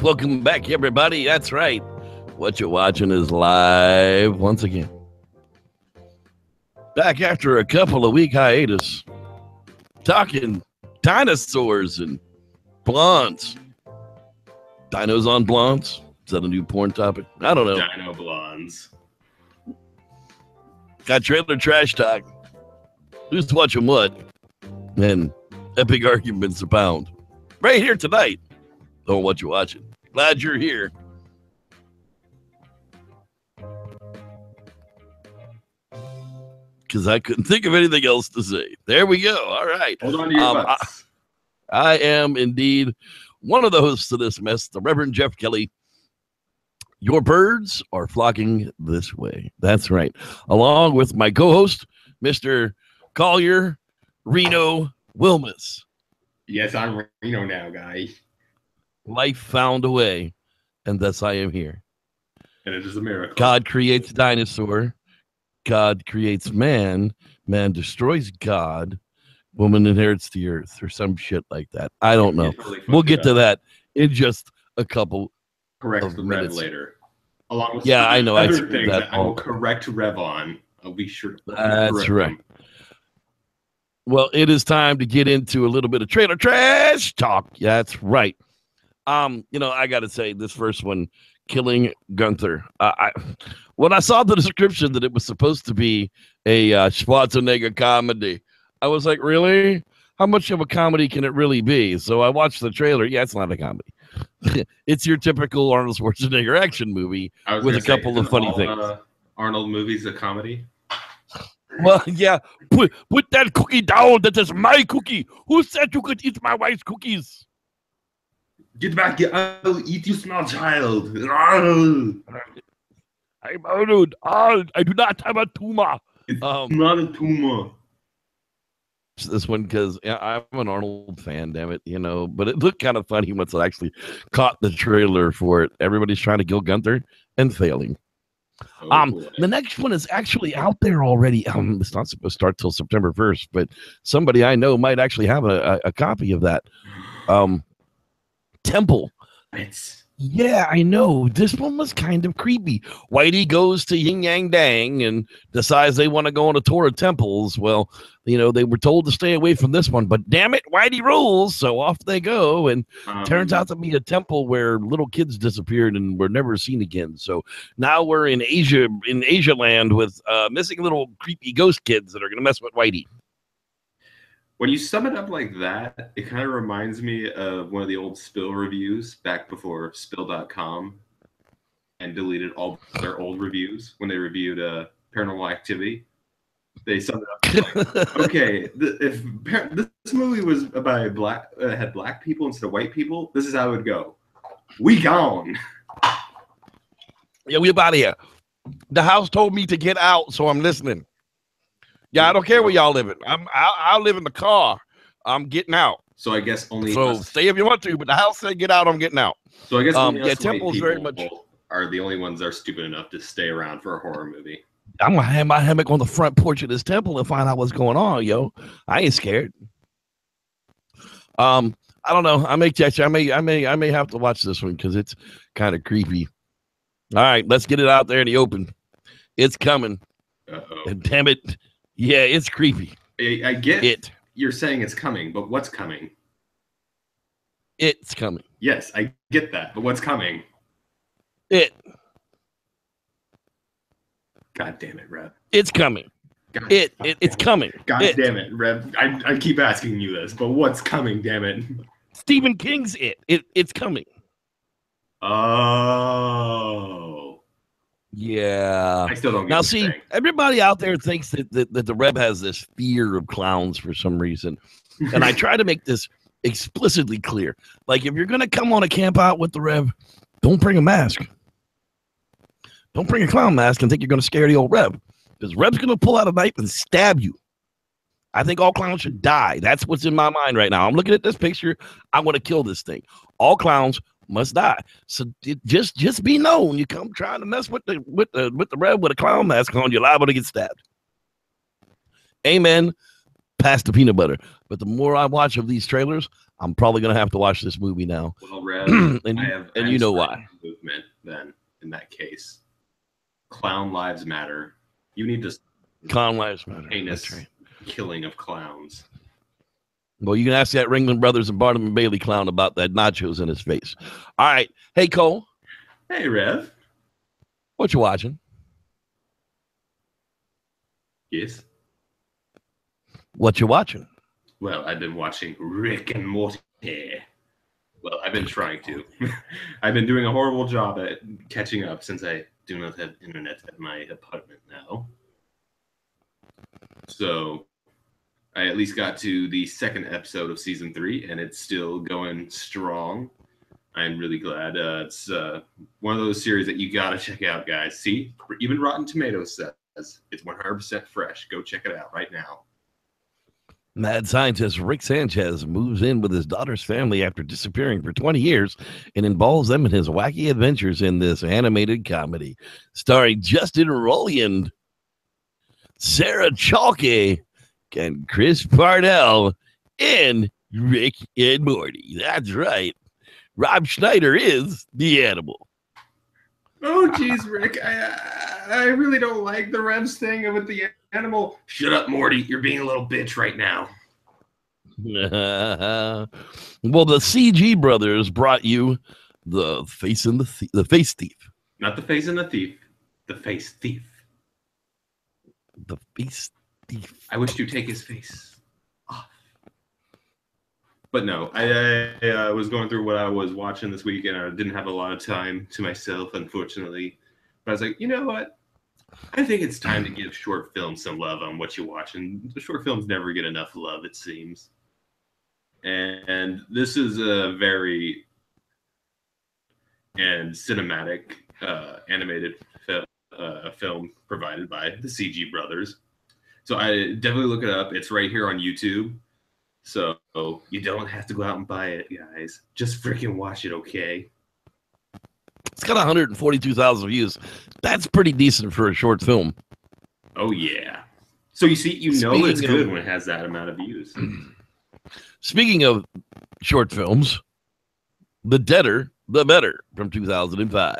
Welcome back, everybody. That's right. Whatcha Watching is live once again. Back after a couple of week hiatus, talking dinosaurs and blondes. Dinos on blondes? Is that a new porn topic? I don't know. Dino blondes. Got trailer trash talk. Who's watching what? And epic arguments abound. Right here tonight. Oh, what you watching? Glad you're here. Because I couldn't think of anything else to say. There we go. All right. Hold on to your butts. I am indeed one of the hosts of this mess, the Reverend Jeff Kelly. Your birds are flocking this way. That's right. Along with my co-host, Mr. Collier Willmes. Yes, I'm Reno now, guy. Life found a way, and thus I am here. And it is a miracle. God creates dinosaur. God creates man. Man destroys God. Woman inherits the earth, or some shit like that. I don't know. Really we'll get to that in just a couple of minutes later. Along with I know. Other things that I will correct Rev on. I'll be sure. That's right. Well, it is time to get into a little bit of trailer trash talk. That's right. I got to say, this first one, Killing Gunther. When I saw the description that it was supposed to be a Schwarzenegger comedy, I was like, really? How much of a comedy can it really be? So I watched the trailer. Yeah, it's not a comedy. It's your typical Arnold Schwarzenegger action movie with a couple of funny things. Arnold movies a comedy? Well, yeah. Put that cookie down. That is my cookie. Who said you could eat my wife's cookies? Get back. I'll eat you, small child. I'm Arnold. I do not have a tumor. It's not a tumor. This one, because I'm an Arnold fan, damn it, but it looked kind of funny once I actually caught the trailer for it. Everybody's trying to kill Gunther and failing. The next one is actually out there already. It's not supposed to start till September 1st, but somebody I know might actually have a copy of that. Temple. Yeah, I know. This one was kind of creepy. Whitey goes to Yin Yang Dang and decides they want to go on a tour of temples. Well, they were told to stay away from this one, but damn it, Whitey rules. So off they go, and turns out to be a temple where little kids disappeared and were never seen again. So now we're in Asia land with missing little creepy ghost kids that are going to mess with Whitey. When you sum it up like that, it kind of reminds me of one of the old Spill reviews back before Spill.com and deleted all their old reviews when they reviewed Paranormal Activity. They summed it up like, okay, if this movie was about had black people instead of white people, this is how it would go. We gone. Yeah, we about here. The house told me to get out, so I'm listening. Yeah, I don't care where y'all living. I'll live in the car. I'm getting out. So I guess only. So stay if you want to, but the house said get out. I'm getting out. So I guess Temple's very much are the only ones that are stupid enough to stay around for a horror movie. I'm gonna have my hammock on the front porch of this temple and find out what's going on, yo. I ain't scared. I don't know. I may have to watch this one because it's kind of creepy. All right, let's get it out there in the open. It's coming. And damn it. Yeah, it's creepy. I get it. You're saying it's coming, but what's coming? It's coming. Yes, I get that, but what's coming? God damn it, Rev. It's coming. It's coming. God damn it, Rev. I keep asking you this, but what's coming, damn it? Stephen King's It's coming. Oh. Yeah. I still don't get now, see, everybody out there thinks that the Rev has this fear of clowns for some reason. And I try to make this explicitly clear. Like, if you're going to come on a camp out with the Rev, don't bring a mask. Don't bring a clown mask and think you're going to scare the old Rev. Because Rev's going to pull out a knife and stab you. I think all clowns should die. That's what's in my mind right now. I'm looking at this picture. I want to kill this thing. All clowns must die. So just be known. You come trying to mess with the Rev with a clown mask on, you're liable to get stabbed. Amen. Pass the peanut butter. But the more I watch of these trailers, I'm probably gonna have to watch this movie now. Well, Rev, and you know why? Movement then in that case, clown lives matter. You need to Clown lives matter. heinous That's right. killing of clowns. Well, you can ask that Ringling Brothers and Barnum and Bailey clown about that nachos in his face. All right. Hey, Cole. Hey, Rev. What you watching? Yes. What you watching? Well, I've been watching Rick and Morty. Well, I've been trying to. I've been doing a horrible job at catching up since I do not have internet at my apartment now. So I at least got to the second episode of season 3, and it's still going strong. I'm really glad. It's one of those series that you gotta check out, guys. See, even Rotten Tomatoes says it's 100% fresh. Go check it out right now. Mad scientist Rick Sanchez moves in with his daughter's family after disappearing for 20 years and involves them in his wacky adventures in this animated comedy starring Justin Roiland, Sarah Chalke, and Chris Parnell in Rick and Morty. That's right. Rob Schneider is the animal. Oh, geez, Rick. I really don't like the Revs thing with the animal. Shut up, Morty. You're being a little bitch right now. Well, the CG brothers brought you the face and the face thief. Not the face and the thief. The face thief. The face thief. I wish to take his face off. But no, I was going through what I was watching this week, and I didn't have a lot of time to myself, unfortunately. But I was like, you know what? I think it's time to give short films some love on what you watch. And the short films never get enough love, it seems. And this is a very cinematic animated film provided by the CG brothers. So I definitely look it up. It's right here on YouTube. So you don't have to go out and buy it, guys. Just freaking watch it, okay? It's got 142,000 views. That's pretty decent for a short film. Oh, yeah. So you see, it's good when it has that amount of views. Speaking of short films, The Deader, the Better from 2005.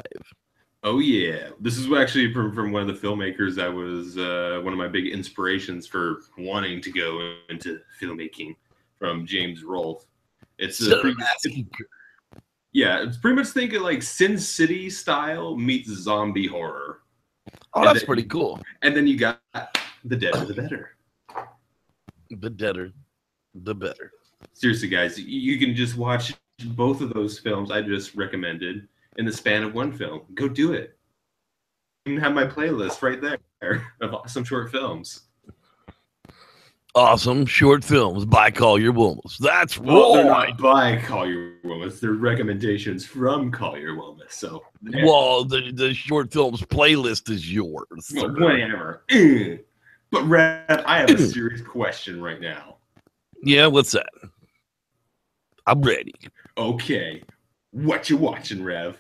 Oh, yeah. This is actually from one of the filmmakers that was one of my big inspirations for wanting to go into filmmaking, from James Rolfe. It's pretty much thinking like Sin City style meets zombie horror. Oh, that's pretty cool. And then you got The Deader, the Better. The Deader, the Better. Seriously, guys, you can just watch both of those films I just recommended in the span of one film. Go do it. I have my playlist right there of awesome short films. Awesome short films by Collier Willmes. That's right. Well, they're not by Collier Willmes. They're recommendations from Collier Willmes. So, well, the short films playlist is yours. Well, whatever. But Rev, I have a serious question right now. Yeah, what's that? I'm ready. Okay, what you watching, Rev?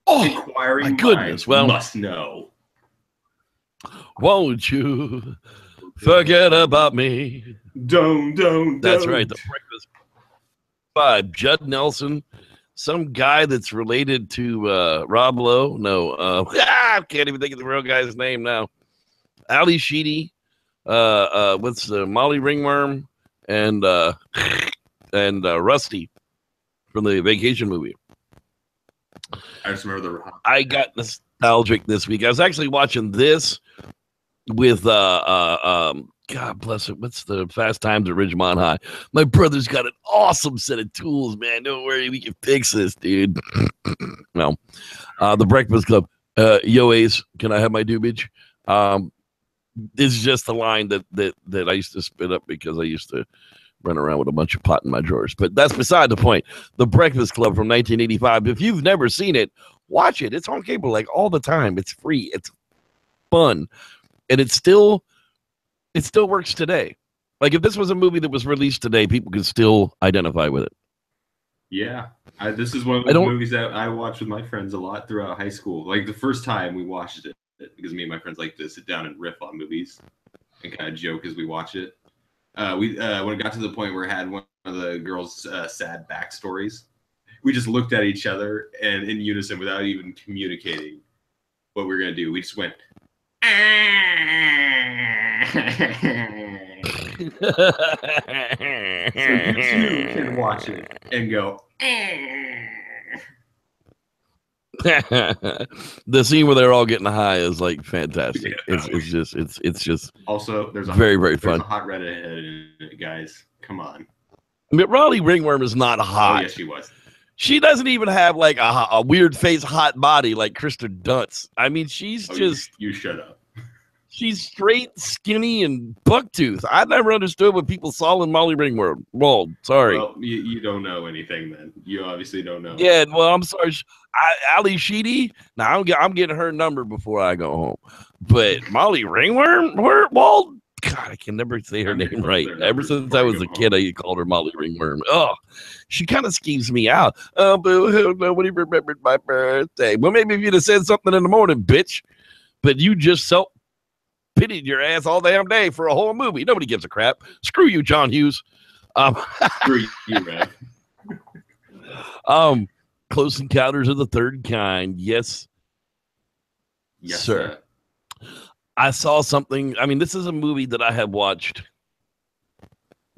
Oh, Inquiring my goodness! Well, must know. Won't you forget about me? Don't. That's right. The Breakfast by Judd Nelson, some guy that's related to Rob Lowe. No, I can't even think of the real guy's name now. Ali Sheedy, what's Molly Ringworm, and Rusty from the Vacation movie. I just remember I got nostalgic this week. I was actually watching this with God bless it. What's the Fast Times at Ridgemont High? My brother's got an awesome set of tools, man. Don't worry, we can fix this, dude. No, The Breakfast Club. Yo, Ace, can I have my dubage? This is just the line that I used to spit up because I used to run around with a bunch of pot in my drawers. But that's beside the point. The Breakfast Club from 1985. If you've never seen it, watch it. It's on cable like all the time. It's free. It's fun. And it still works today. Like if this was a movie that was released today, people could still identify with it. Yeah. This is one of the movies that I watched with my friends a lot throughout high school. Like the first time we watched it, because me and my friends like to sit down and riff on movies and kind of joke as we watch it. When it got to the point where it had one of the girls' sad backstories. We just looked at each other and in unison without even communicating what we were going to do. We just went. So you too can watch it and go. The scene where they're all getting high is like fantastic. Yeah, It's just also there's a very fun. A hot redhead in it, guys. Come on. But Raleigh Ringworm is not hot. Oh, yes, she was. She doesn't even have like a weird face, hot body like Kristen Dunst. I mean, she's just. You shut up. She's straight, skinny, and bucktooth. I never understood what people saw in Molly Ringworm. Well, sorry. Well, you don't know anything then. You obviously don't know. Yeah, well, I'm sorry. Ali Sheedy. Now I'm getting her number before I go home. But Molly Ringworm, well, God, I can never say her name right. Ever since I was a kid, I called her Molly Ringworm. Oh, she kind of skeeves me out. Oh, but nobody remembered my birthday. Well, maybe if you'd have said something in the morning, bitch. But you just pitied your ass all damn day for a whole movie. Nobody gives a crap. Screw you, John Hughes. Screw you, man. Close Encounters of the Third Kind. Yes, sir. I saw something. I mean, this is a movie that I have watched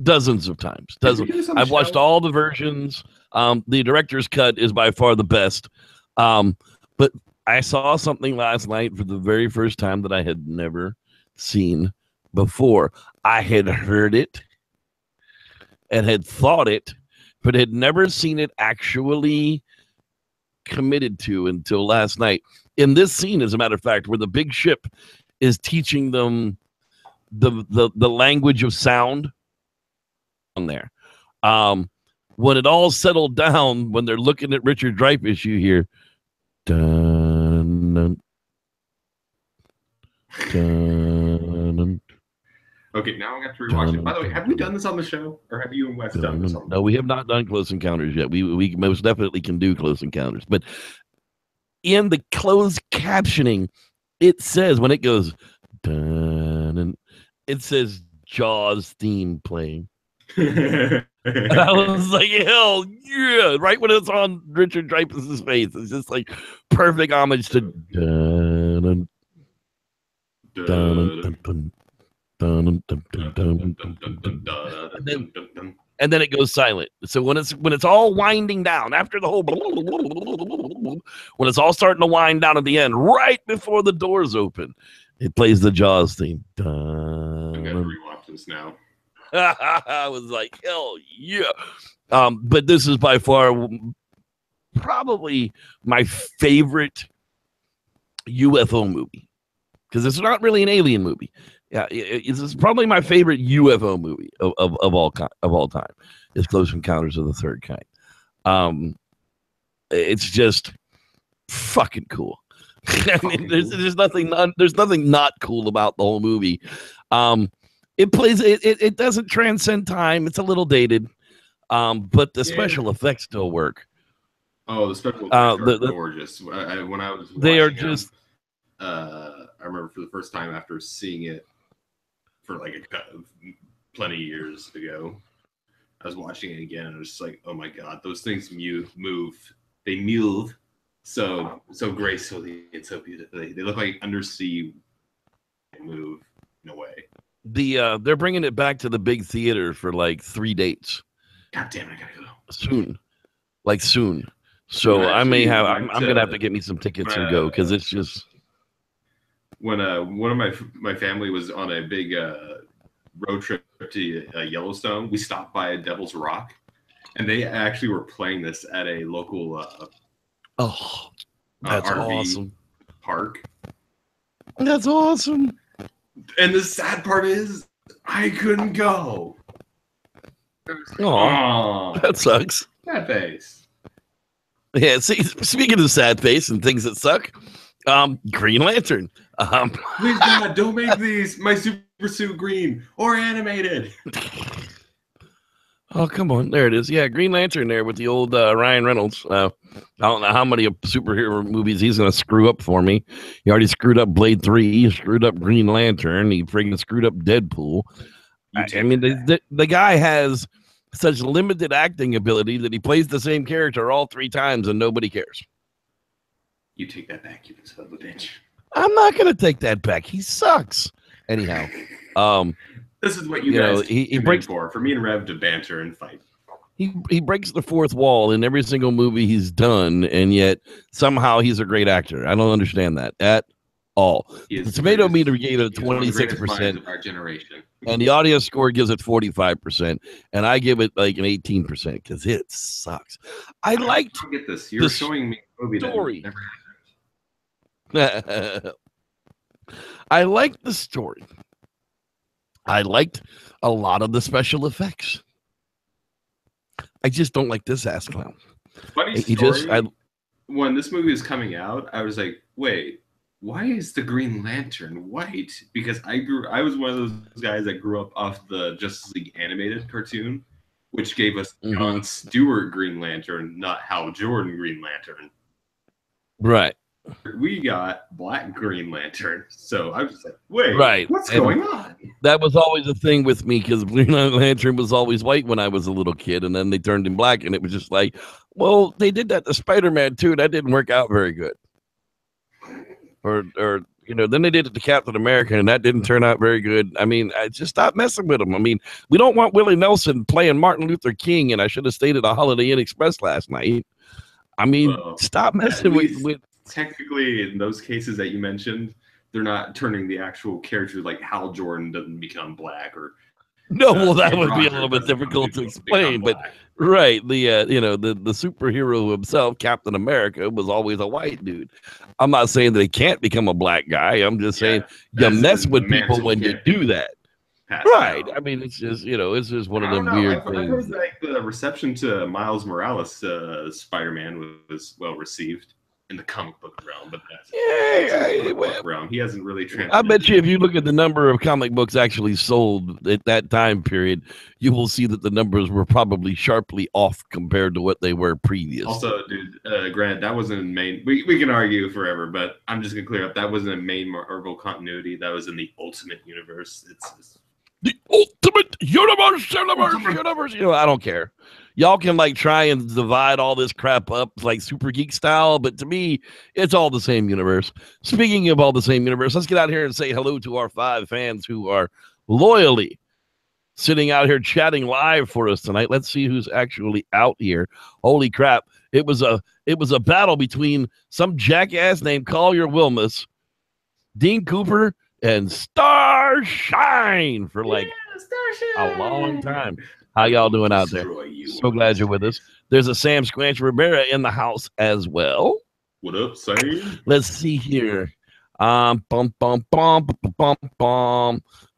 dozens of times. I've watched all the versions. The director's cut is by far the best. But I saw something last night for the very first time that I had never seen before. I had heard it and had thought it, but had never seen it actually committed to until last night. In this scene, as a matter of fact, where the big ship is teaching them the language of sound on there. When it all settled down, when they're looking at Richard Dreyfuss, you hear dun, dun, dun, okay, now I got to rewatch it. By the way, have we done this on the show, or have you and Wes done this? No, we have not done Close Encounters yet. We most definitely can do Close Encounters, but in the closed captioning, it says when it goes dun, and it says Jaws theme playing. And I was like, hell yeah! Right when it's on Richard Dreyfuss's face, it's just like perfect homage to dun, dun, dun, dun, dun, dun, dun, dun, dun, and then it goes silent. So when it's all winding down after the whole, when it's all starting to wind down at the end, right before the doors open, it plays the Jaws theme. Dun, I gotta rewatch this now. I was like, hell yeah. But this is by far probably my favorite UFO movie, because it's not really an alien movie. Yeah, it's probably my favorite UFO movie of all time. Is Close Encounters of the Third Kind. It's just fucking cool. I mean, there's nothing not cool about the whole movie. It doesn't transcend time. It's a little dated, but the special effects still work. Oh, the special effects are gorgeous. When I was watching they are just. I remember for the first time after seeing it for like plenty of years ago, I was watching it again and I was just like, oh my god, those things move. They move so gracefully and so beautifully. They look like undersea move in a way. They're bringing it back to the big theater for like 3 dates. God damn it, I gotta go soon. So I'm gonna have to get me some tickets and go, because it's just. When one of my family was on a big road trip to Yellowstone, we stopped by Devil's Rock, and they actually were playing this at a local that's RV awesome park. That's awesome. And the sad part is, I couldn't go. Oh, that sucks. Sad face. Yeah. See, speaking of sad face and things that suck, Green Lantern. Please God, don't make these my super suit green or animated. Oh, come on. There it is. Yeah, Green Lantern there with the old Ryan Reynolds. I don't know how many superhero movies he's going to screw up for me. He already screwed up Blade 3. He screwed up Green Lantern. He freaking screwed up Deadpool. I mean, the guy has such limited acting ability that he plays the same character all 3 times and nobody cares. You take that back, you son of a bitch. I'm not going to take that back. He sucks. Anyhow, this is what you guys he breaks for me and Rev to banter and fight. He breaks the fourth wall in every single movie he's done, and yet somehow he's a great actor. I don't understand that at all. The tomato meter gave it 26% of our generation, and the audience score gives it 45%, and I give it like an 18% because it sucks. I liked. Get this. You're showing me a movie story. That never happened. I liked the story. I liked a lot of the special effects. I just don't like this ass clown. Funny story. When this movie was coming out, I was like, wait, why is the Green Lantern white? Because I was one of those guys that grew up off the Justice League animated cartoon, which gave us John Stewart Green Lantern, not Hal Jordan Green Lantern. Right. We got Black Green Lantern. So I was just like, wait, what's going on? That was always a thing with me because Green Lantern was always white when I was a little kid, and then they turned him black, and it was just like, well, they did that to Spider-Man too. That didn't work out very good. Or then they did it to Captain America, and that didn't turn out very good. I mean, I just stopped messing with them. I mean, we don't want Willie Nelson playing Martin Luther King, and I should have stayed at a Holiday Inn Express last night. I mean, stop messing with. Technically, in those cases that you mentioned, they're not turning the actual character like Hal Jordan doesn't become black or. No, well, that would be a little bit difficult to explain, but right, the superhero himself, Captain America, was always a white dude. I'm not saying that he can't become a black guy. I'm just saying you mess with people when you do that. Right. I mean, it's just it's just one of them weird things. I heard like the reception to Miles Morales Spider-Man was well received in the comic book realm, but that's realm. He hasn't really I bet you if you look at the number of comic books actually sold at that time period, you will see that the numbers were probably sharply off compared to what they were previous. Also, dude, Grant, that wasn't in main. We can argue forever, but I'm just gonna clear up that wasn't in main Marvel continuity. That was in the Ultimate Universe. It's the Ultimate Universe. I don't care. Y'all can like try and divide all this crap up like Super Geek style, but to me, it's all the same universe. Speaking of all the same universe, let's get out here and say hello to our 5 fans who are loyally sitting out here chatting live for us tonight. Let's see who's actually out here. Holy crap. It was a battle between some jackass named Collier Willmes, Dean Cooper, and Starshine for like a long time. How y'all doing out there? So glad you're with us. There's a Sam Squanch Rivera in the house as well. What up, Sam? Let's see here. Of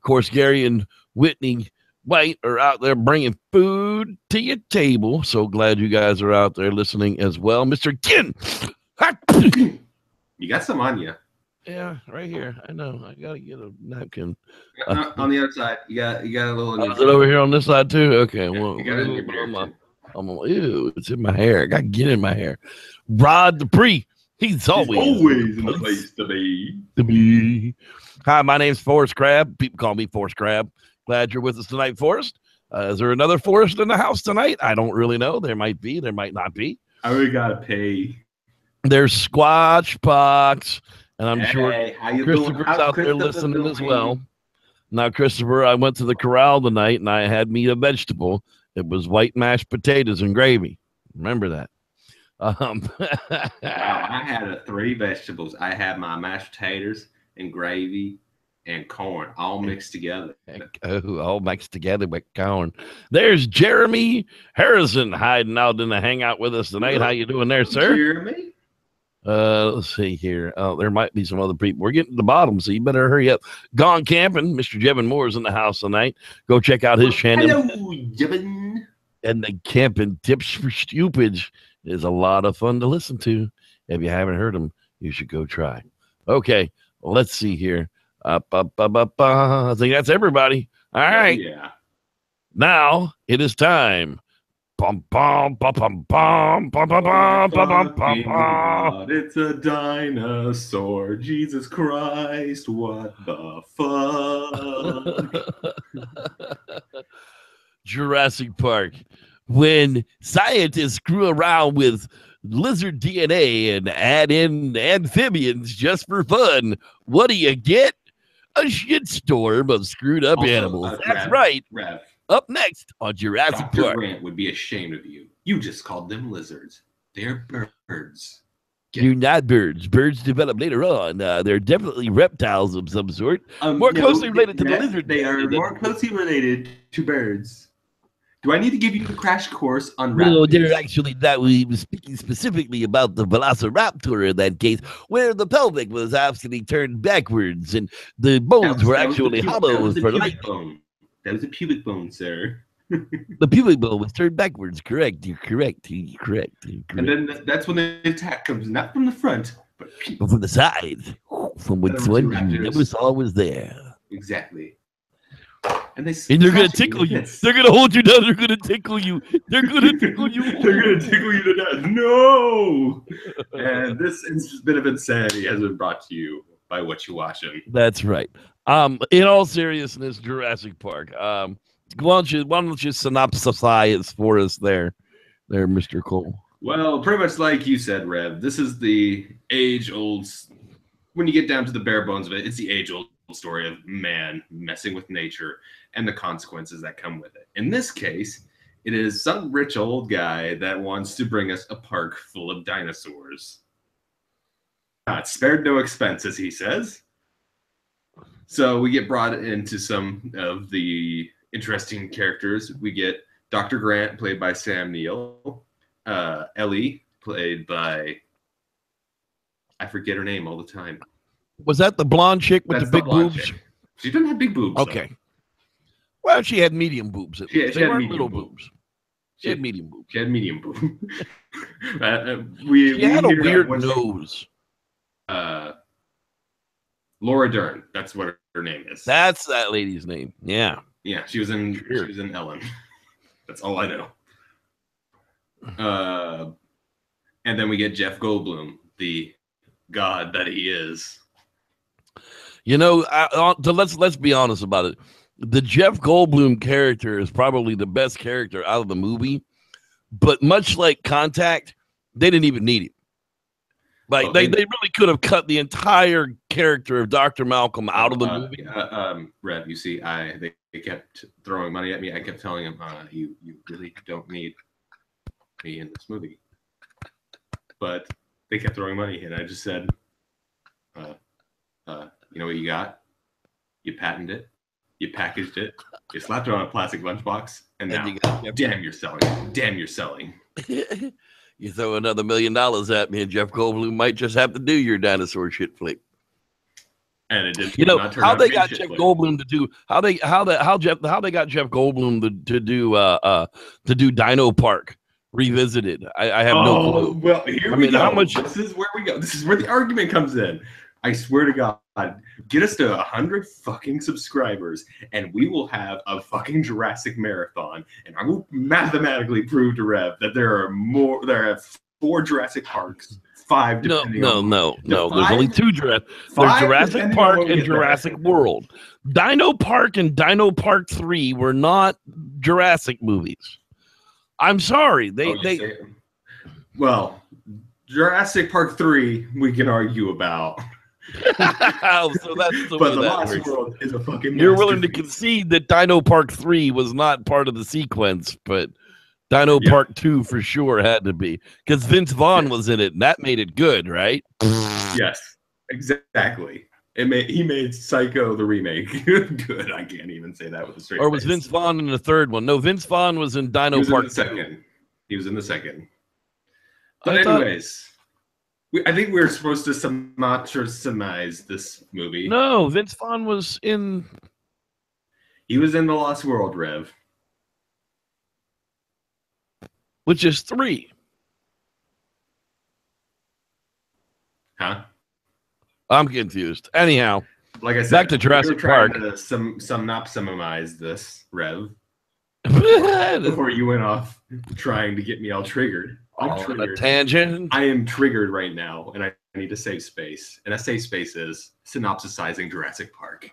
course, Gary and Whitney White are out there bringing food to your table. So glad you guys are out there listening as well. Mr. Ken. You got some on you. Yeah, right here. I know. I gotta get a napkin. On the other side, you got a little. Is it over here on this side too? Okay. Yeah, well, you got it in your beard, ew, it's in my hair. I gotta get in my hair. Rod Dupree. He's always in the place to be. Hi, my name's Forrest Crab. People call me Forrest Crab. Glad you're with us tonight, Forrest. Is there another Forrest in the house tonight? I don't really know. There might be. There might not be. I really gotta pay. There's Squatch Pox. And I'm sure Christopher's out there listening as well. Now, Christopher, I went to the corral tonight and I had me a vegetable. It was white mashed potatoes and gravy. Remember that. Wow, I had 3 vegetables. I had my mashed potatoes and gravy and corn all mixed together. All mixed together with corn. There's Jeremy Harrison hiding out in the hangout with us tonight. How you doing there, sir? Jeremy? Let's see here. There might be some other people. We're getting to the bottom, so you better hurry up. Gone Camping. Mr. Jevin Moore's in the house tonight. Go check out his channel. Hello, Jevin. And the Camping Tips for Stupids is a lot of fun to listen to. If you haven't heard them, you should go try. Okay, well, let's see here. I think that's everybody. All right. Yeah. Now it is time. Bum, bum, bum, bum, bum, bum, bum, bum, bum, bum, bum. It's a dinosaur. Jesus Christ, what the fuck? Jurassic Park, when scientists screw around with lizard DNA and add in amphibians just for fun, what do you get? A shitstorm of screwed up animals. That's right. Rev. Up next on Jurassic Dr. Park. Grant would be ashamed of you. You just called them lizards. They're birds. You're not birds. Birds develop later on. They're definitely reptiles of some sort. More closely related to the lizard. They are more closely related to birds. Do I need to give you the crash course on raptors? No, they're actually not. We were speaking specifically about the velociraptor in that case, where the pelvic was actually turned backwards and the bones were actually hollow for life. That was a pubic bone, sir. The pubic bone was turned backwards. Correct. You're correct. You're correct. And then that's when the attack comes, not from the front, but from the side, from when someone you never saw was there. Exactly. And they're gonna tickle you. They're gonna hold you down. They're gonna tickle you. They're gonna tickle you. They're gonna tickle you to death. No. And this bit of insanity has been brought to you by Whatcha Watching. That's right. In all seriousness, Jurassic Park. Why don't you synopsize for us there, Mr. Cole? Well, pretty much like you said, Rev. This is the age-old. When you get down to the bare bones of it, it's the age-old story of man messing with nature and the consequences that come with it. In this case, it is some rich old guy that wants to bring us a park full of dinosaurs. Not spared no expenses, he says. So we get brought into some of the interesting characters. We get Dr. Grant, played by Sam Neill. Ellie, played by... I forget her name all the time. Was that the blonde chick with the big boobs? Chick. She didn't have big boobs. Okay. Though. Well, she had medium boobs. She weren't little boobs. She had medium boobs. She had medium boobs. She had a weird nose. Laura Dern. That's what her name is. That's that lady's name. Yeah. Yeah, she was in Ellen. That's all I know. And then we get Jeff Goldblum, the god that he is. You know, let's be honest about it. The Jeff Goldblum character is probably the best character out of the movie, but much like Contact, they didn't even need him. Like they really could have cut the entire character of Dr. Malcolm out of the movie. Rev, you see, they kept throwing money at me. I kept telling him, you really don't need me in this movie. But they kept throwing money, and I just said, you know what you got? You patented it, you packaged it, you slapped it on a plastic lunchbox, and now, damn, you're selling. Damn, you're selling. You throw another $1 million at me, and Jeff Goldblum might just have to do your dinosaur shit flick. And it didn't. You know how they got Jeff Goldblum to do how they got Jeff Goldblum to do Dino Park Revisited. I have no clue. Well, here we go. How much? This is where we go. This is where the argument comes in. I swear to God, get us to 100 fucking subscribers, and we will have a fucking Jurassic marathon. And I will mathematically prove to Rev that there are 4 Jurassic Parks, 5 depending on... No. There's only 2 Jurassic. There's Jurassic Park and Jurassic World. Dino Park and Dino Park 3 were not Jurassic movies. I'm sorry. Well, Jurassic Park 3 we can argue about. So that's the but the Lost World is a fucking. You're willing to concede that Dino Park 3 was not part of the sequence, but Dino Park 2 for sure had to be, because Vince Vaughn was in it, and that made it good, right? Yes, exactly. He made Psycho the remake good. I can't even say that with a straight face. Or was Vince Vaughn in the third one? No, Vince Vaughn was in Dino Park 2. He was in the second. But anyways. I think we were supposed to surmise this movie. No, Vince Vaughn was in... He was in The Lost World, Rev. Which is 3. Huh? I'm confused. Anyhow, like I said, back to Jurassic Park. To synopsize this, Rev. Before you went off trying to get me all triggered. I'm triggered. A tangent. I am triggered right now, and I need a safe space. And a safe space is synopsisizing Jurassic Park.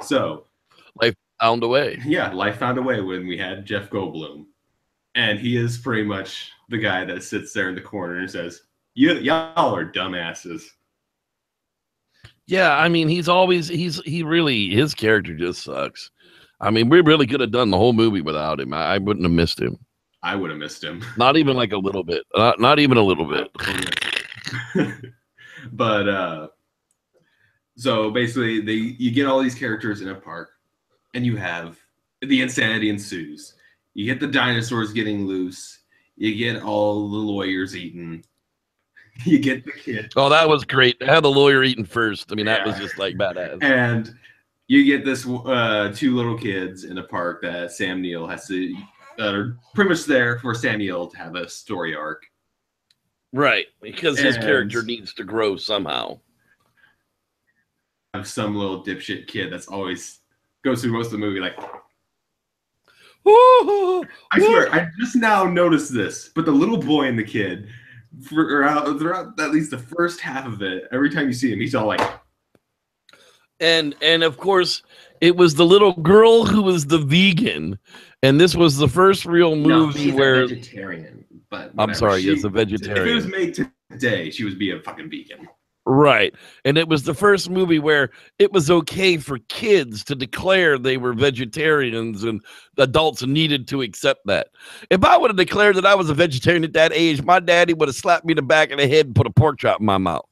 So, found a way. Yeah, life found a way when we had Jeff Goldblum. And he is pretty much the guy that sits there in the corner and says, y'all are dumbasses. Yeah, I mean, his character just sucks. I mean, we really could have done the whole movie without him. I wouldn't have missed him. I would have missed him. Not even like a little bit. Not even a little bit. But so basically, you get all these characters in a park, and you have the insanity ensues. You get the dinosaurs getting loose. You get all the lawyers eaten. You get the kid. Oh, that was great. I had the lawyer eating first. I mean, that was just like badass. And you get this 2 little kids in a park that Sam Neill has to, that are pretty much there for Sam Neill to have a story arc. Right, because his character needs to grow somehow. Have some little dipshit kid that's always goes through most of the movie like, I swear, I just now noticed this, but the little boy and the kid, throughout at least the first half of it, every time you see him, he's all like, and of course, it was the little girl who was the vegan, and this was the first real movie where a vegetarian. But I'm sorry, yes, a vegetarian. If it was made today, she would be a fucking vegan. Right. And it was the first movie where it was okay for kids to declare they were vegetarians, and adults needed to accept that. If I would have declared that I was a vegetarian at that age, my daddy would have slapped me in the back of the head and put a pork chop in my mouth.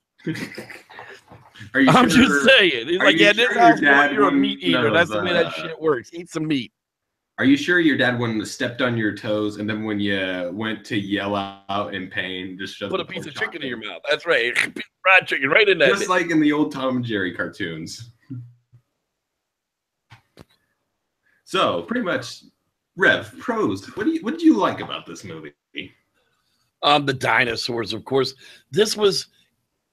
I'm just saying. He's like, yeah, this house, you're a meat eater. That's the way that shit works. Eat some meat. Are you sure your dad wouldn't have stepped on your toes, and then when you went to yell out in pain, just put a piece of chicken in your mouth? That's right. Fried chicken right in there. Just like in the old Tom and Jerry cartoons. So, pretty much, Rev, pros. What did you like about this movie? The dinosaurs, of course. This was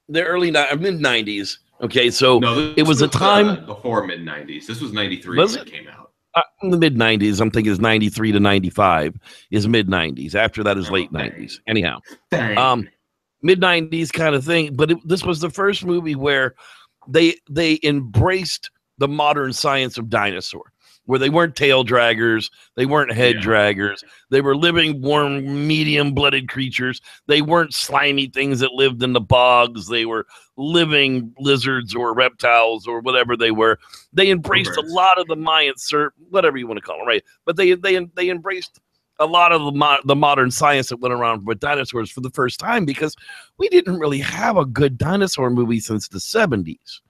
the mid-90s. Okay, so it was a time before mid-90s. This was 93 when it came out. In the mid-90s, I'm thinking it's 93 to 95 is mid-90s. After that is late 90s. Anyhow, mid-90s kind of thing. But this was the first movie where they embraced the modern science of dinosaur, where they weren't tail draggers, they weren't head draggers, they were living, warm, medium-blooded creatures. They weren't slimy things that lived in the bogs. They were living lizards or reptiles or whatever they were. They embraced a lot of the Mayan, whatever you want to call them, right? But they embraced a lot of the modern science that went around with dinosaurs for the first time, because we didn't really have a good dinosaur movie since the 70s.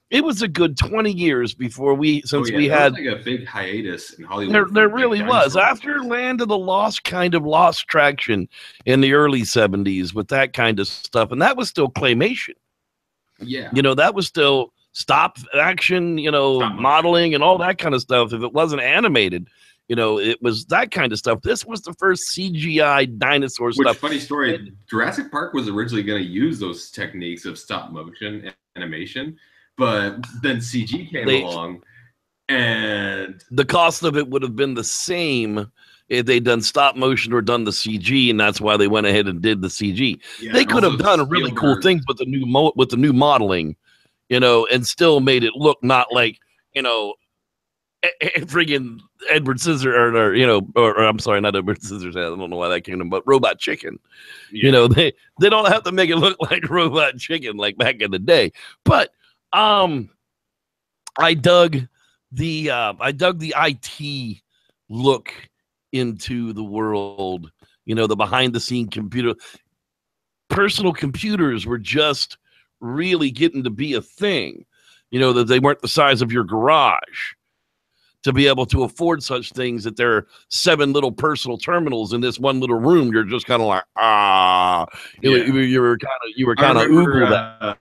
It was a good 20 years before we had like a big hiatus in Hollywood. There really was. After Land of the Lost kind of lost traction in the early 70s with that kind of stuff, and that was still claymation. Yeah. That was still stop action, modeling and all that kind of stuff. If it wasn't animated, it was that kind of stuff. This was the first CGI dinosaur stuff. Funny story, Jurassic Park was originally going to use those techniques of stop motion animation, but then CG came along, and the cost of it would have been the same if they'd done stop motion or done the CG, and that's why they went ahead and did the CG. Yeah, they could have done really cool things with the new modeling, and still made it look not like, friggin' Edward Scissorhands, or I'm sorry, not Edward Scissorhands. I don't know why that came to, but Robot Chicken. Yeah. They don't have to make it look like Robot Chicken like back in the day, but I dug the IT look into the world, the behind the scene personal computers were just really getting to be a thing, that they weren't the size of your garage to be able to afford such things, that there are 7 little personal terminals in this one little room. You're just kind of like, you were kind of oogle that.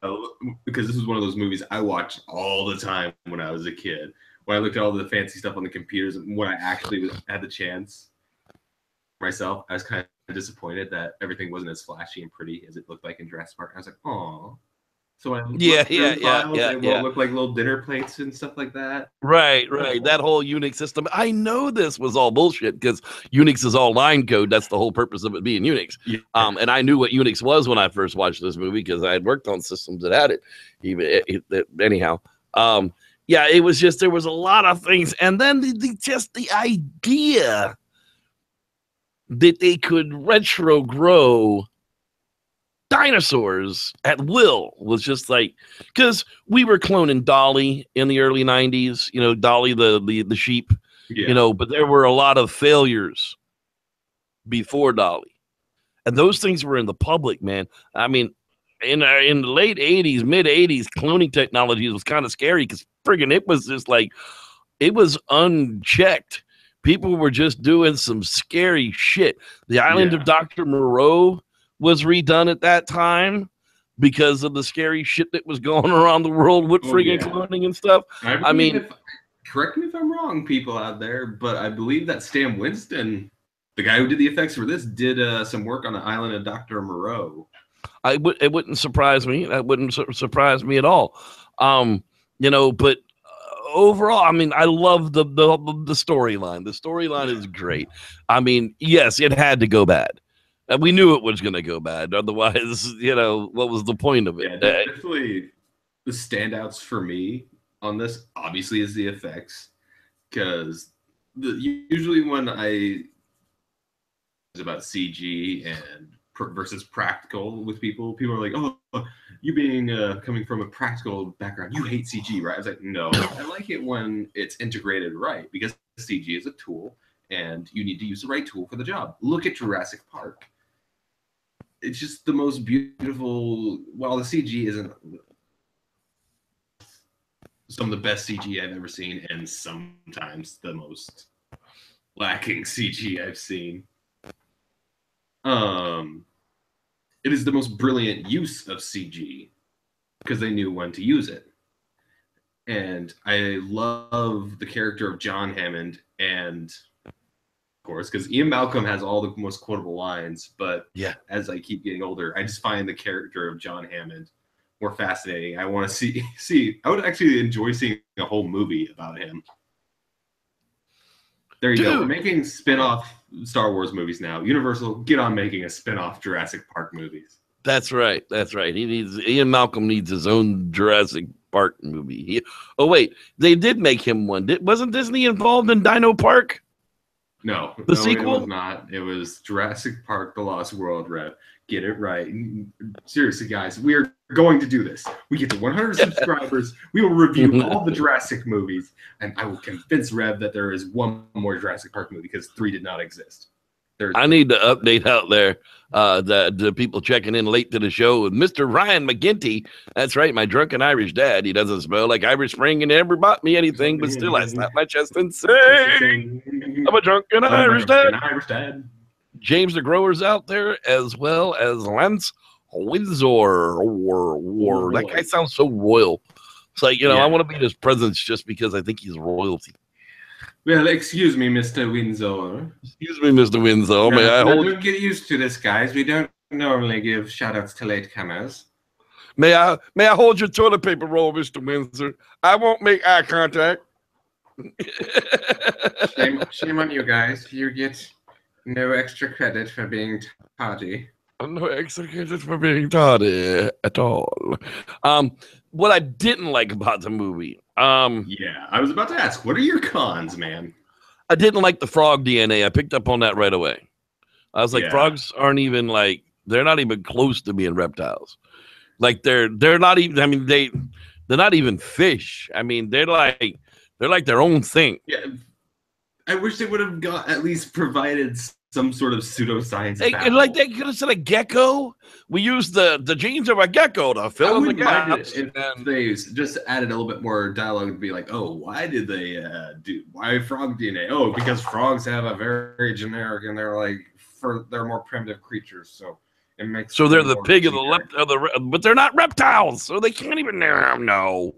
Because this was one of those movies I watched all the time when I was a kid. When I looked at all the fancy stuff on the computers, and when I actually had the chance myself, I was kind of disappointed that everything wasn't as flashy and pretty as it looked like in Jurassic Park. I was like, oh. So I look like little dinner plates and stuff like that. Right. That whole Unix system. I know this was all bullshit because Unix is all line code. That's the whole purpose of it being Unix. Yeah. And I knew what Unix was when I first watched this movie because I had worked on systems that had it. Anyhow. yeah, it was just, there was a lot of things. And then just the idea that they could retro grow dinosaurs at will was just like, because we were cloning Dolly in the early 90s, you know, Dolly, the sheep, Yeah. you know, but there were a lot of failures before Dolly. And those things were in the public, man. I mean, in the late 80s, mid 80s, cloning technology was kind of scary because friggin' it was just like, it was unchecked. People were just doing some scary shit. The island of Dr. Moreau was redone at that time because of the scary shit that was going around the world with friggin' cloning and stuff. I mean, correct me if I'm wrong, people out there, but I believe that Stan Winston, the guy who did the effects for this, did some work on the island of Dr. Moreau. It wouldn't surprise me. That wouldn't surprise me at all. You know, but overall, I mean, I love the storyline. The storyline is great. I mean, yes, it had to go bad. And we knew it was going to go bad. Otherwise, you know, what was the point of it? Yeah, definitely the standouts for me on this, obviously, is the effects. Because usually when it's about CG and versus practical with people are like, oh, you being coming from a practical background, you hate CG, right? I was like, no, I like it when it's integrated right, because CG is a tool and you need to use the right tool for the job. Look at Jurassic Park. It's just the most beautiful, while the CG isn't some of the best CG I've ever seen, and sometimes the most lacking CG I've seen. It is the most brilliant use of CG because they knew when to use it. And I love the character of John Hammond, and of course, because Ian Malcolm has all the most quotable lines, but as I keep getting older, I just find the character of John Hammond more fascinating. I want to see. I would actually enjoy seeing a whole movie about him. There you go. We're making spin-off Star Wars movies now. Universal, get on making a spin-off Jurassic Park movies. That's right. That's right. Ian Malcolm needs his own Jurassic Park movie. Oh wait, they did make him one. Wasn't Disney involved in Dino Park? No, sequel? It was not. It was Jurassic Park: The Lost World. Rev, get it right. Seriously, guys, we are going to do this. We get to 100 subscribers. We will review all the Jurassic movies, and I will convince Rev that there is one more Jurassic Park movie because 3 did not exist. I need to update out there the people checking in late to the show with Mr. Ryan McGinty. That's right, my drunken Irish dad. He doesn't smell like Irish Spring and never bought me anything, but still I slap my chest and say, I'm a drunken Irish dad. James the Grower's out there, as well as Lance Windsor. That guy sounds so royal. It's like, you know, I want to be in his presence just because I think he's royalty. Well, excuse me, Mr. Windsor. Excuse me, Mr. Windsor. May I hold? Don't get used to this, guys. We don't normally give shout-outs to latecomers. May I hold your toilet paper roll, Mr. Windsor? I won't make eye contact. Shame on you guys. You get no extra credit for being tardy. No extra credit for being tardy at all. What I didn't like about the movie. I was about to ask, what are your cons, man? I didn't like the frog DNA. I picked up on that right away. I was like, frogs aren't even like, they're not even close to being reptiles. Like they're not even, I mean, they're not even fish. I mean, they're like their own thing. Yeah. I wish they would have at least provided some sort of pseudoscience. Like they could have said a gecko. We used the genes of a gecko to fill in the gaps. If they just added a little bit more dialogue to be like, oh, why did they why frog DNA? Oh, because frogs have a very generic, and they're more primitive creatures, so it makes they're the pig of but they're not reptiles, so they can't even. No.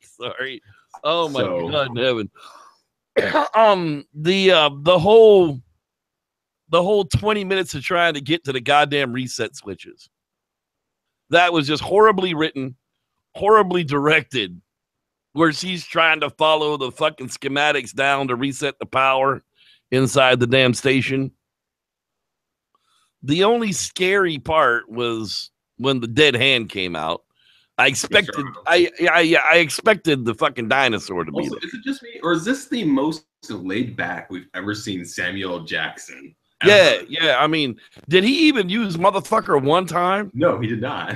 Sorry. Oh my God in heaven. The whole 20 minutes of trying to get to the goddamn reset switches. That was just horribly written, horribly directed, where she's trying to follow the fucking schematics down to reset the power inside the damn station. The only scary part was when the dead hand came out. I expected, I expected the fucking dinosaur to be Also, there. is it just me, or is this the most laid back we've ever seen Samuel Jackson? Yeah, yeah. I mean, did he even use motherfucker one time? No, he did not.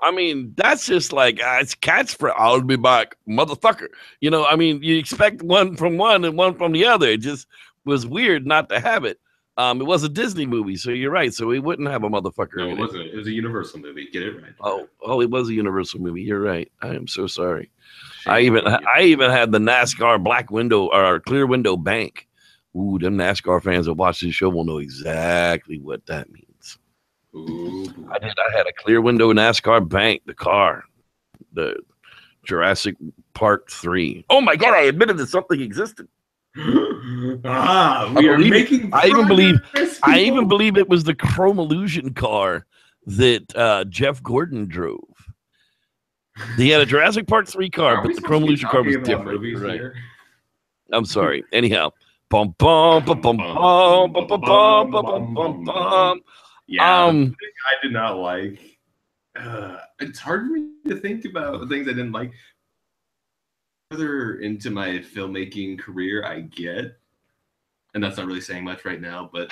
I mean, that's just like it's cat's for I'll be back, motherfucker. You know, I mean, you expect one from one and one from the other. It just was weird not to have it. It was a Disney movie, so you're right. So we wouldn't have a motherfucker. No, in it wasn't. It was a Universal movie. Get it right. Oh, it was a Universal movie. You're right. I am so sorry. Shame I even had the NASCAR black window or clear window bank. Ooh, them NASCAR fans that watch this show will know exactly what that means. Ooh. I had a clear window NASCAR bank, the car, the Jurassic Park 3. Oh my God, I admitted that something existed. We are making I even people. believe it was the Chrome Illusion car that Jeff Gordon drove. He had a Jurassic Park 3 car, but the Chrome Illusion car was different. Right. I'm sorry. Anyhow. Bum, bum, bum, bum, bum, bum, bum, bum, bum, bum, bum. Yeah, the thing I did not like. It's hard for me to think about the things I didn't like. Further into my filmmaking career, I get, and that's not really saying much right now, but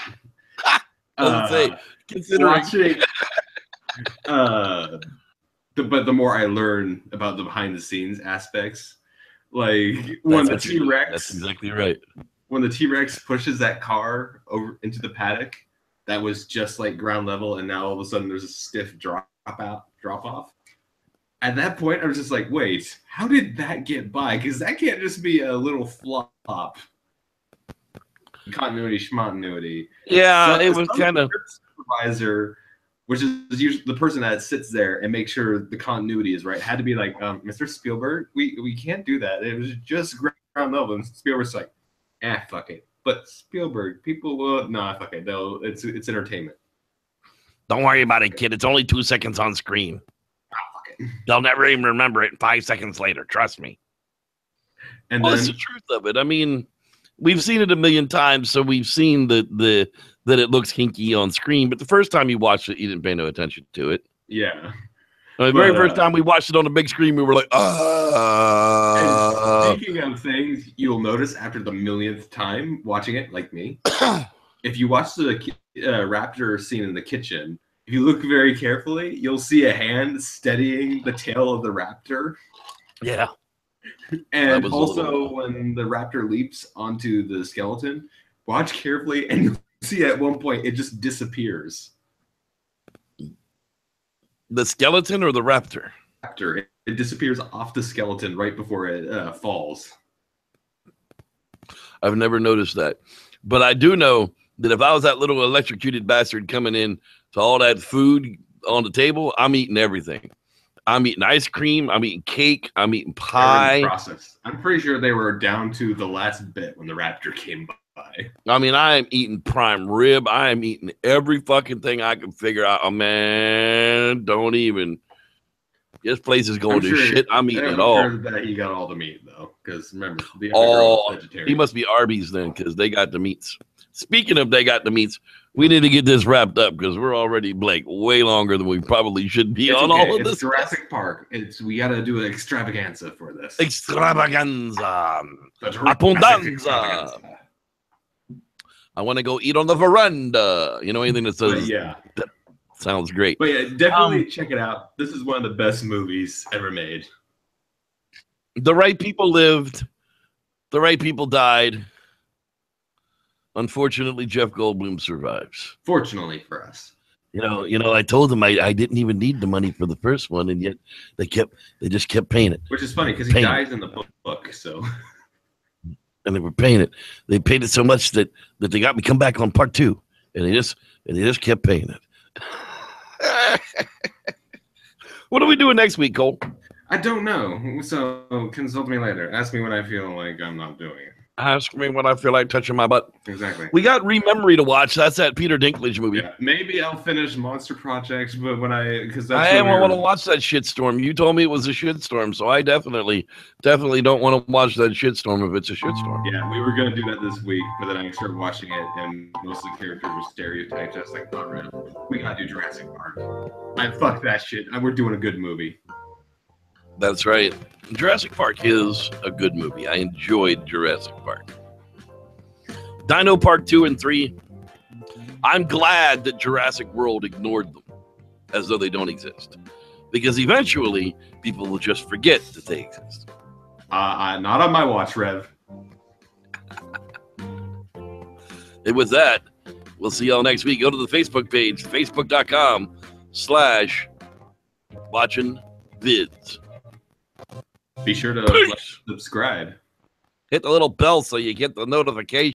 considering watching, but the more I learn about the behind the scenes aspects, like when the T-Rex, that's exactly right. When the T-Rex pushes that car over into the paddock, that was just like ground level, and now all of a sudden there's a stiff drop off. At that point, I was just like, wait, how did that get by? Because that can't just be a little flop. Continuity, schmontinuity. Yeah, so, it was kind of supervisor, which is usually the person that sits there and makes sure the continuity is right. Had to be like, Mr. Spielberg, we can't do that. It was just ground level. And Spielberg's like, fuck it. But Spielberg, people will fuck it. Though it's entertainment. Don't worry about it, kid. It's only 2 seconds on screen. They'll never even remember it 5 seconds later. Trust me. And that's the truth of it. I mean, we've seen it a million times, so we've seen that it looks hinky on screen. But the first time you watched it, you didn't pay no attention to it. Yeah. The very first time we watched it on the big screen, we were like, Speaking of things you'll notice after the millionth time watching it, like me, if you watch the raptor scene in the kitchen, if you look very carefully, you'll see a hand steadying the tail of the raptor. Yeah. And also when the raptor leaps onto the skeleton, watch carefully and you'll see at one point it just disappears. The skeleton or the raptor? Raptor. It disappears off the skeleton right before it falls. I've never noticed that. But I do know that if I was that little electrocuted bastard coming in to all that food on the table, I'm eating everything. I'm eating ice cream. I'm eating cake. I'm eating pie. Process. I'm pretty sure they were down to the last bit when the raptor came by. I mean, I am eating prime rib. I am eating every fucking thing I can figure out. Oh, man, don't even. This place is going to shit. I'm eating it all. I'm sure that he got all the meat, though. Because remember, the other girl is vegetarian. He must be Arby's then, because they got the meats. Speaking of they got the meats, we need to get this wrapped up because we're already like way longer than we probably should be on all of this. It's Jurassic Park. We got to do an extravaganza for this. Extravaganza. Abundanza. I want to go eat on the veranda. You know, anything that says that sounds great. But yeah, definitely check it out. This is one of the best movies ever made. The right people lived. The right people died. Unfortunately, Jeff Goldblum survives. Fortunately for us. You know, I told them I didn't even need the money for the first one, and yet they just kept paying it. Which is funny because he dies in the book, so. And they were paying it. They paid it so much that they got me come back on part 2, and they just kept paying it. What are we doing next week, Cole? I don't know. So consult me later. Ask me when I feel like I'm not doing it. Ask me when I feel like touching my butt. Exactly. We got Rememory to watch. That's that Peter Dinklage movie. Yeah, maybe I'll finish Monster Projects, but because I don't want to watch that shitstorm. You told me it was a shitstorm, so I definitely don't want to watch that shitstorm if it's a shitstorm. Yeah, we were gonna do that this week, but then I started watching it, and most of the characters were stereotyped. I was like, all right, we gotta do Jurassic Park. Fuck that shit. We're doing a good movie. That's right. Jurassic Park is a good movie. I enjoyed Jurassic Park. Dino Park 2 and 3. I'm glad that Jurassic World ignored them as though they don't exist. Because eventually, people will just forget that they exist. Not on my watch, Rev. And with that, we'll see y'all next week. Go to the Facebook page, facebook.com/watchingvids. Be sure to subscribe. Hit the little bell so you get the notification.